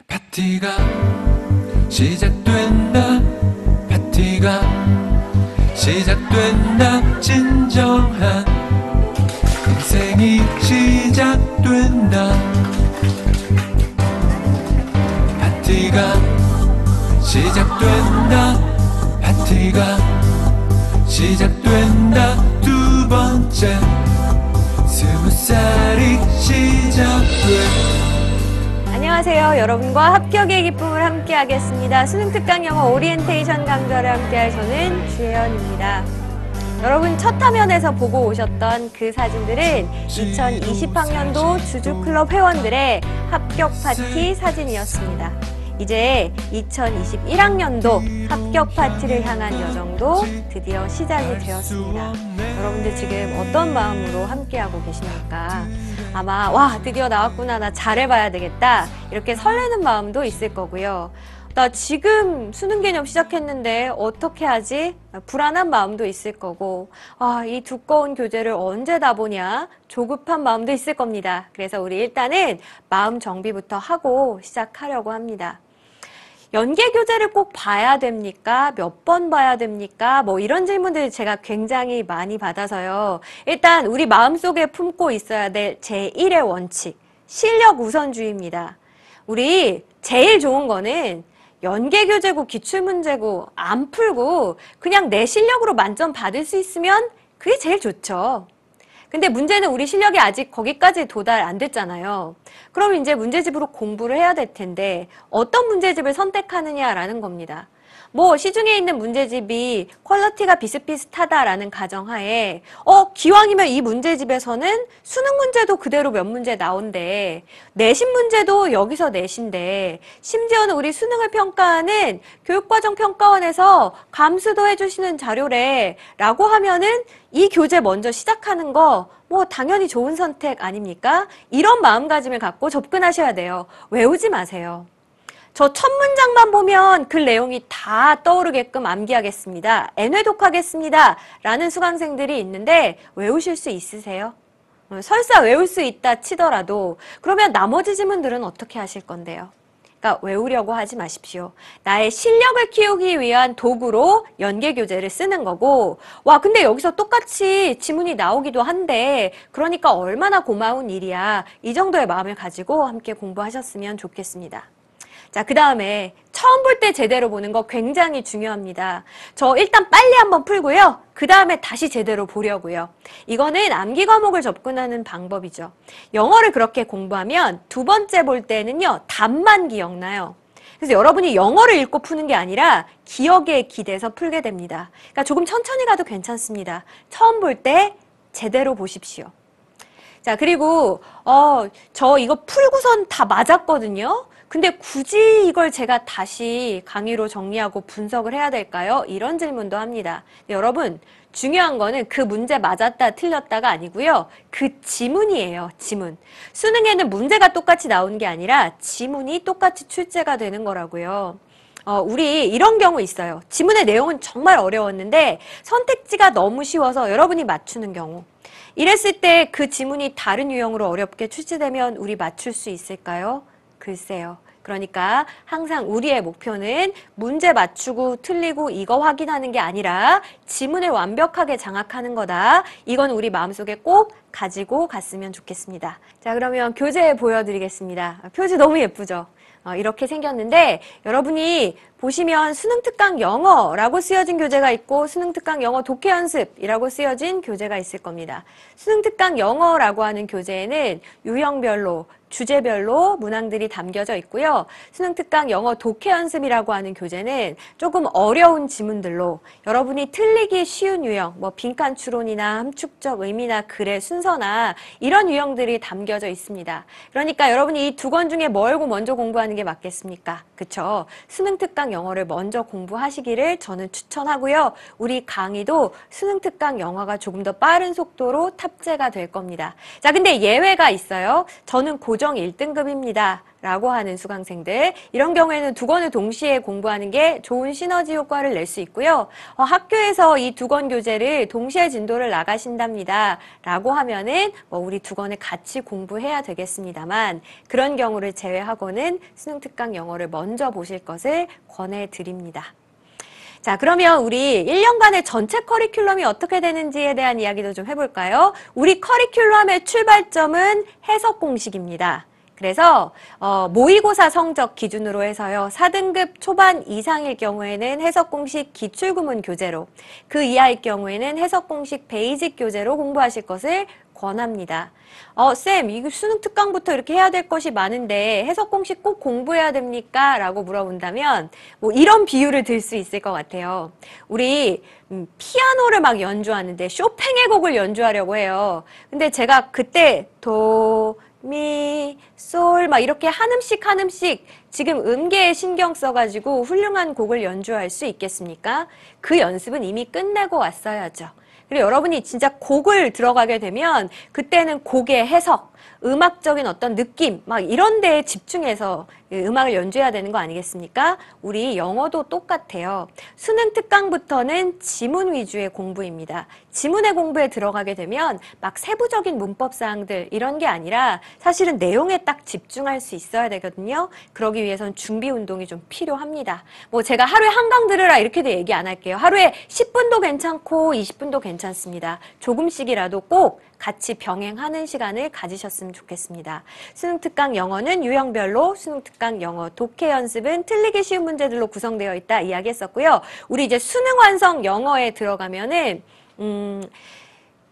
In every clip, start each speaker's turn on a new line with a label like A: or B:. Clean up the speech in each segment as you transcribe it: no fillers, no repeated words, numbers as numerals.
A: 파티가 시작된다. 파티가 시작된다. 진정한 인생이 시작된다. 파티가 시작된다. 파티가 시작된다. 두 번째 20살이 시작돼.
B: 안녕하세요. 여러분과 합격의 기쁨을 함께 하겠습니다. 수능특강 영어 오리엔테이션 강좌를 함께할 저는 주혜연입니다. 여러분 첫 화면에서 보고 오셨던 그 사진들은 2020학년도 주주클럽 회원들의 합격 파티 사진이었습니다. 이제 2021학년도 합격 파티를 향한 여정도 드디어 시작이 되었습니다. 여러분들 지금 어떤 마음으로 함께하고 계십니까? 아마 와 드디어 나왔구나, 나 잘해봐야 되겠다, 이렇게 설레는 마음도 있을 거고요. 나 지금 수능 개념 시작했는데 어떻게 하지? 불안한 마음도 있을 거고, 이 두꺼운 교재를 언제 다 보냐? 조급한 마음도 있을 겁니다. 그래서 우리 일단은 마음 정비부터 하고 시작하려고 합니다. 연계 교재를 꼭 봐야 됩니까? 몇 번 봐야 됩니까? 뭐 이런 질문들 제가 굉장히 많이 받아서요. 일단 우리 마음속에 품고 있어야 될 제1의 원칙, 실력 우선주의입니다. 우리 제일 좋은 거는 연계 교재고 기출문제고 안 풀고 그냥 내 실력으로 만점 받을 수 있으면 그게 제일 좋죠. 근데 문제는 우리 실력이 아직 거기까지 도달 안 됐잖아요. 그럼 이제 문제집으로 공부를 해야 될 텐데 어떤 문제집을 선택하느냐라는 겁니다. 뭐 시중에 있는 문제집이 퀄리티가 비슷비슷하다라는 가정하에 기왕이면 이 문제집에서는 수능 문제도 그대로 몇 문제 나온대, 내신 문제도 여기서 내신대, 심지어는 우리 수능을 평가하는 교육과정평가원에서 감수도 해주시는 자료래 라고 하면은 이 교재 먼저 시작하는 거 뭐 당연히 좋은 선택 아닙니까? 이런 마음가짐을 갖고 접근하셔야 돼요. 외우지 마세요. 저 첫 문장만 보면 그 내용이 다 떠오르게끔 암기하겠습니다, N회독하겠습니다 라는 수강생들이 있는데 외우실 수 있으세요? 설사 외울 수 있다 치더라도 그러면 나머지 지문들은 어떻게 하실 건데요? 그러니까 외우려고 하지 마십시오. 나의 실력을 키우기 위한 도구로 연계교재를 쓰는 거고, 근데 여기서 똑같이 지문이 나오기도 한데 그러니까 얼마나 고마운 일이야, 이 정도의 마음을 가지고 함께 공부하셨으면 좋겠습니다. 자, 그 다음에 처음 볼 때 제대로 보는 거 굉장히 중요합니다. 저 일단 빨리 한번 풀고요. 그 다음에 다시 제대로 보려고요. 이거는 암기 과목을 접근하는 방법이죠. 영어를 그렇게 공부하면 두 번째 볼 때는요, 답만 기억나요. 그래서 여러분이 영어를 읽고 푸는 게 아니라 기억에 기대서 풀게 됩니다. 그러니까 조금 천천히 가도 괜찮습니다. 처음 볼 때 제대로 보십시오. 자, 그리고 저 이거 풀고선 다 맞았거든요. 근데 굳이 이걸 제가 다시 강의로 정리하고 분석을 해야 될까요? 이런 질문도 합니다. 여러분, 중요한 거는 그 문제 맞았다 틀렸다가 아니고요. 그 지문이에요, 지문. 수능에는 문제가 똑같이 나오는 게 아니라 지문이 똑같이 출제가 되는 거라고요. 우리 이런 경우 있어요. 지문의 내용은 정말 어려웠는데 선택지가 너무 쉬워서 여러분이 맞추는 경우. 이랬을 때 그 지문이 다른 유형으로 어렵게 출제되면 우리 맞출 수 있을까요? 글쎄요. 그러니까 항상 우리의 목표는 문제 맞추고 틀리고 이거 확인하는 게 아니라 지문을 완벽하게 장악하는 거다. 이건 우리 마음속에 꼭 가지고 갔으면 좋겠습니다. 자, 그러면 교재 보여드리겠습니다. 표지 너무 예쁘죠? 이렇게 생겼는데 여러분이 보시면 수능특강 영어라고 쓰여진 교재가 있고 수능특강 영어 독해연습이라고 쓰여진 교재가 있을 겁니다. 수능특강 영어라고 하는 교재에는 유형별로, 주제별로 문항들이 담겨져 있고요. 수능특강 영어 독해연습이라고 하는 교재는 조금 어려운 지문들로 여러분이 틀리기 쉬운 유형, 뭐 빈칸 추론이나 함축적 의미나 글의 순서나 이런 유형들이 담겨져 있습니다. 그러니까 여러분이 이 두 권 중에 뭘 먼저 공부하는 게 맞겠습니까? 그쵸? 수능특강 영어를 먼저 공부하시기를 저는 추천하고요. 우리 강의도 수능특강 영어가 조금 더 빠른 속도로 탑재가 될 겁니다. 자, 근데 예외가 있어요. 저는 고정 고정 1등급입니다. 라고 하는 수강생들, 이런 경우에는 두 권을 동시에 공부하는 게 좋은 시너지 효과를 낼 수 있고요. 학교에서 이 두 권 교재를 동시에 진도를 나가신답니다. 라고 하면은 우리 두 권을 같이 공부해야 되겠습니다만, 그런 경우를 제외하고는 수능특강 영어를 먼저 보실 것을 권해드립니다. 자, 그러면 우리 1년간의 전체 커리큘럼이 어떻게 되는지에 대한 이야기도 좀 해볼까요? 우리 커리큘럼의 출발점은 해석 공식입니다. 그래서 모의고사 성적 기준으로 해서요. 4등급 초반 이상일 경우에는 해석 공식 기출구문 교재로, 그 이하일 경우에는 해석 공식 베이직 교재로 공부하실 것을 권합니다. 쌤, 이거 수능 특강부터 이렇게 해야 될 것이 많은데 해석 공식 꼭 공부해야 됩니까? 라고 물어본다면 이런 비유를 들 수 있을 것 같아요. 우리 피아노를 막 연주하는데 쇼팽의 곡을 연주하려고 해요. 근데 제가 그때 도, 미, 솔 막 이렇게 한 음씩 한 음씩 지금 음계에 신경 써가지고 훌륭한 곡을 연주할 수 있겠습니까? 그 연습은 이미 끝내고 왔어야죠. 그리고 여러분이 진짜 곡을 들어가게 되면 그때는 곡의 해석, 음악적인 어떤 느낌 막 이런 데에 집중해서 음악을 연주해야 되는 거 아니겠습니까? 우리 영어도 똑같아요. 수능 특강부터는 지문 위주의 공부입니다. 지문의 공부에 들어가게 되면 막 세부적인 문법 사항들 이런 게 아니라 사실은 내용에 딱 집중할 수 있어야 되거든요. 그러기 위해선 준비 운동이 좀 필요합니다. 제가 하루에 한 강 들으라 이렇게도 얘기 안 할게요. 하루에 10분도 괜찮고 20분도 괜찮습니다. 조금씩이라도 꼭 같이 병행하는 시간을 가지셨으면 좋겠습니다. 수능특강 영어는 유형별로 수능특강 영어 독해 연습은 틀리기 쉬운 문제들로 구성되어 있다 이야기했었고요. 우리 이제 수능 완성 영어에 들어가면은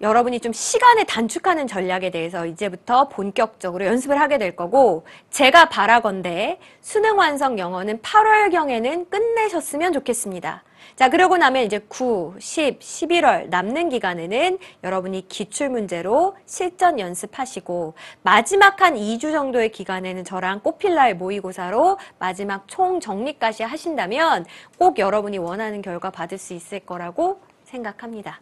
B: 여러분이 좀 시간을 단축하는 전략에 대해서 이제부터 본격적으로 연습을 하게 될 거고, 제가 바라건대 수능 완성 영어는 8월경에는 끝내셨으면 좋겠습니다. 자, 그러고 나면 이제 9, 10, 11월 남는 기간에는 여러분이 기출문제로 실전 연습하시고, 마지막 한 2주 정도의 기간에는 저랑 꽃필날 모의고사로 마지막 총 정리까지 하신다면 꼭 여러분이 원하는 결과 받을 수 있을 거라고 생각합니다.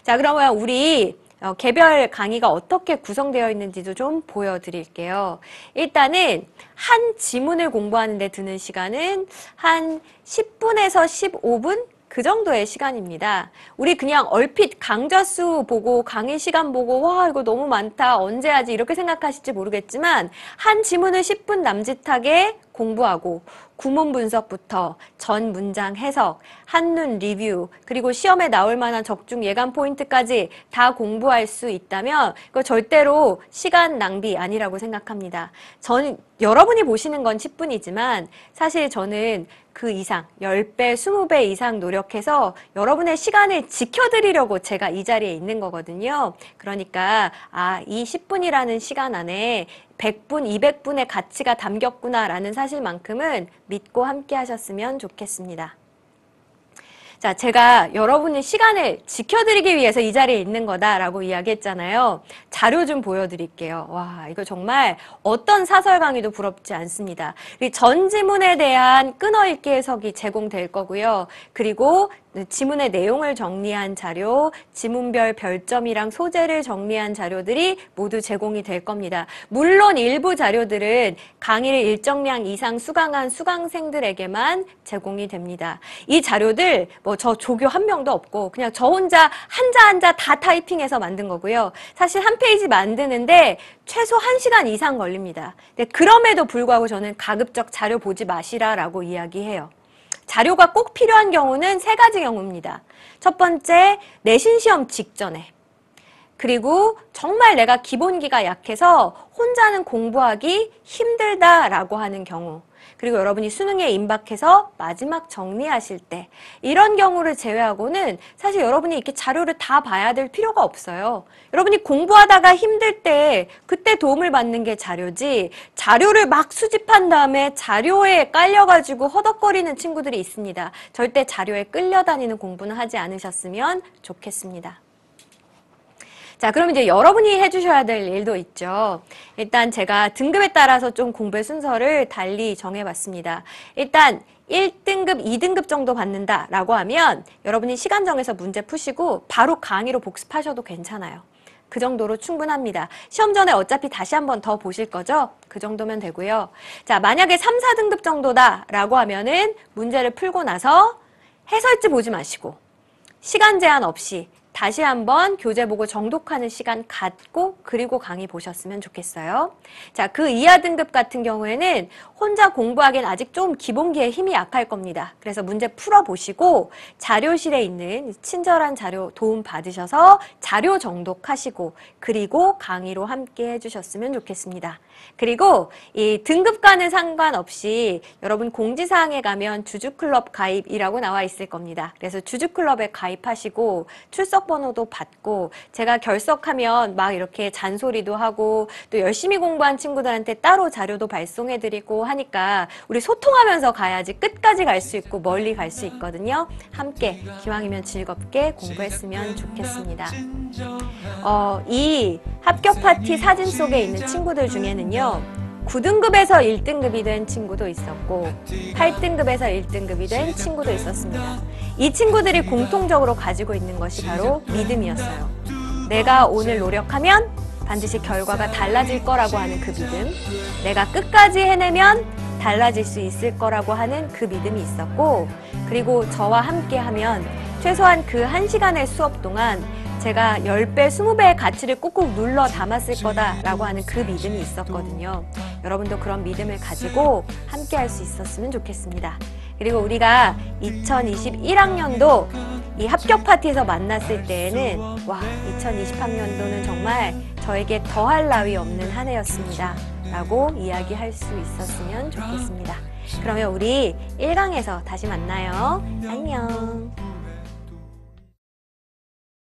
B: 자, 그러면 우리 개별 강의가 어떻게 구성되어 있는지도 좀 보여드릴게요. 일단은 한 지문을 공부하는 데 드는 시간은 한 10분에서 15분? 그 정도의 시간입니다. 우리 그냥 얼핏 강좌수 보고 강의 시간 보고 와 이거 너무 많다 언제 하지 이렇게 생각하실지 모르겠지만, 한 지문을 10분 남짓하게 공부하고 구문 분석부터 전 문장 해석, 한눈 리뷰, 그리고 시험에 나올 만한 적중 예감 포인트까지 다 공부할 수 있다면 그거 절대로 시간 낭비 아니라고 생각합니다. 여러분이 보시는 건 10분이지만 사실 저는 그 이상 10배, 20배 이상 노력해서 여러분의 시간을 지켜드리려고 제가 이 자리에 있는 거거든요. 그러니까 이 10분이라는 시간 안에 100분, 200분의 가치가 담겼구나라는 사실만큼은 믿고 함께 하셨으면 좋겠습니다. 자, 제가 여러분의 시간을 지켜드리기 위해서 이 자리에 있는 거다라고 이야기했잖아요. 자료 좀 보여드릴게요. 와, 이거 정말 어떤 사설 강의도 부럽지 않습니다. 전 지문에 대한 끊어읽기 해석이 제공될 거고요. 그리고 지문의 내용을 정리한 자료, 지문별 별점이랑 소재를 정리한 자료들이 모두 제공이 될 겁니다. 물론 일부 자료들은 강의를 일정량 이상 수강한 수강생들에게만 제공이 됩니다. 이 자료들 저 조교 한 명도 없고 그냥 저 혼자 한자 다 타이핑해서 만든 거고요. 사실 한 페이지 만드는데 최소 1시간 이상 걸립니다. 근데 그럼에도 불구하고 저는 가급적 자료 보지 마시라라고 이야기해요. 자료가 꼭 필요한 경우는 3가지 경우입니다. 첫 번째, 내신 시험 직전에. 그리고 정말 내가 기본기가 약해서 혼자는 공부하기 힘들다라고 하는 경우. 그리고 여러분이 수능에 임박해서 마지막 정리하실 때, 이런 경우를 제외하고는 사실 여러분이 이렇게 자료를 다 봐야 될 필요가 없어요. 여러분이 공부하다가 힘들 때 그때 도움을 받는 게 자료지, 자료를 막 수집한 다음에 자료에 깔려가지고 허덕거리는 친구들이 있습니다. 절대 자료에 끌려다니는 공부는 하지 않으셨으면 좋겠습니다. 자, 그럼 이제 여러분이 해주셔야 될 일도 있죠. 일단 제가 등급에 따라서 좀 공부의 순서를 달리 정해봤습니다. 일단 1등급, 2등급 정도 받는다라고 하면 여러분이 시간 정해서 문제 푸시고 바로 강의로 복습하셔도 괜찮아요. 그 정도로 충분합니다. 시험 전에 어차피 다시 한번 더 보실 거죠? 그 정도면 되고요. 자, 만약에 3, 4등급 정도다라고 하면은 문제를 풀고 나서 해설지 보지 마시고 시간 제한 없이 다시 한번 교재 보고 정독하는 시간 갖고 그리고 강의 보셨으면 좋겠어요. 자, 그 이하 등급 같은 경우에는 혼자 공부하기엔 아직 좀 기본기에 힘이 약할 겁니다. 그래서 문제 풀어보시고 자료실에 있는 친절한 자료 도움 받으셔서 자료 정독하시고 그리고 강의로 함께 해주셨으면 좋겠습니다. 그리고 이 등급과는 상관없이 여러분 공지사항에 가면 주주클럽 가입이라고 나와 있을 겁니다. 그래서 주주클럽에 가입하시고 출석 번호도 받고 제가 결석하면 막 이렇게 잔소리도 하고 또 열심히 공부한 친구들한테 따로 자료도 발송해드리고 하니까 우리 소통하면서 가야지 끝까지 갈 수 있고 멀리 갈 수 있거든요. 함께 기왕이면 즐겁게 공부했으면 좋겠습니다. 이 합격 파티 사진 속에 있는 친구들 중에는요. 9등급에서 1등급이 된 친구도 있었고 8등급에서 1등급이 된 친구도 있었습니다. 이 친구들이 공통적으로 가지고 있는 것이 바로 믿음이었어요. 내가 오늘 노력하면 반드시 결과가 달라질 거라고 하는 그 믿음, 내가 끝까지 해내면 달라질 수 있을 거라고 하는 그 믿음이 있었고 그리고 저와 함께 하면 최소한 그 1시간의 수업 동안 제가 10배, 20배의 가치를 꾹꾹 눌러 담았을 거다라고 하는 그 믿음이 있었거든요. 여러분도 그런 믿음을 가지고 함께 할 수 있었으면 좋겠습니다. 그리고 우리가 2021학년도 이 합격 파티에서 만났을 때에는 와, 2023년도는 정말 저에게 더할 나위 없는 한 해였습니다. 라고 이야기할 수 있었으면 좋겠습니다. 그러면 우리 1강에서 다시 만나요. 안녕.